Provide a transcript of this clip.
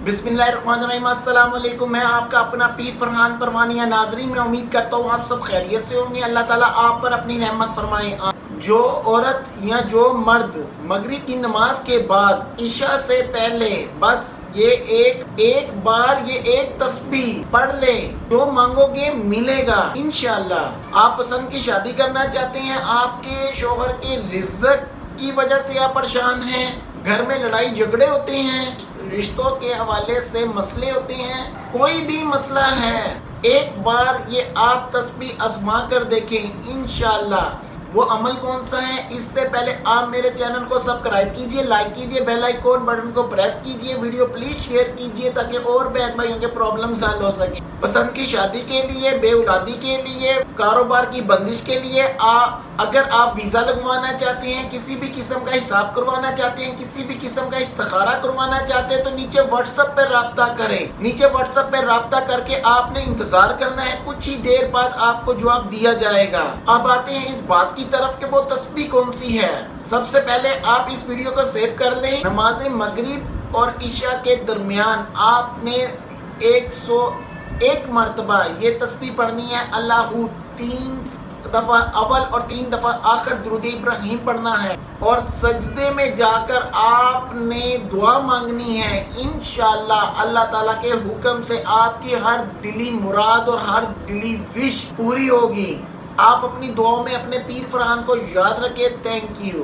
बिस्मिल्लाहिर्रहमानिर्रहीम, अस्सलाम वालेकुम। मैं आपका अपना पीर फरहान परवानिया। नाजरीन, मैं उम्मीद करता हूँ आप सब खैरियत से होंगे। अल्लाह ताला आप पर अपनी रहमत फरमाए। जो औरत या जो मर्द मगरिब की नमाज के बाद इशा से पहले बस ये एक बार ये एक तस्बीह पढ़ ले, जो मांगोगे मिलेगा इंशाअल्लाह। आप पसंद की शादी करना चाहते हैं, आपके शोहर के रिज़्क की वजह से आप परेशान हैं, घर में लड़ाई झगड़े होते हैं, रिश्तों के हवाले से मसले होते हैं, कोई भी मसला है, एक बार ये आप तस्बीह आजमा कर देखें इंशाअल्लाह। वो अमल कौन सा है? इससे पहले आप मेरे चैनल को सब्सक्राइब कीजिए, लाइक कीजिए, बेल आइकॉन बटन को प्रेस कीजिए, वीडियो प्लीज शेयर कीजिए ताकि और बहन भाइयों के प्रॉब्लम हल हो सके। पसंद की शादी के लिए, बेऔलादी के लिए, कारोबार की बंदिश के लिए, अगर आप वीज़ा लगवाना चाहते हैं, किसी भी किस्म का हिसाब करवाना चाहते हैं, किसी भी किस्म का इस्तिखारा करवाना चाहते हैं, तो नीचे व्हाट्सएप पर राब्ता करें। नीचे व्हाट्सएप पर राब्ता करके आपने इंतजार करना है, कुछ ही देर बाद आपको जवाब दिया जाएगा। अब आते हैं इस बात की तरफ कि वो तस्बीह कौन सी है। सबसे पहले आप इस वीडियो को सेव कर लें। नमाज मगरिब और इशा के दरमियान आपने 101 मरतबा ये तस्बीह पढ़नी है। अल्लाहू 3 दफा अव्वल और 3 दफा आखिर दुरूद इब्राहिम पढ़ना है, और सजदे में जाकर आपने दुआ मांगनी है। इंशाअल्लाह अल्लाह ताला के हुक्म से आपकी हर दिली मुराद और हर दिली विश पूरी होगी। आप अपनी दुआओं में अपने पीर फरहान को याद रखें। Thank you.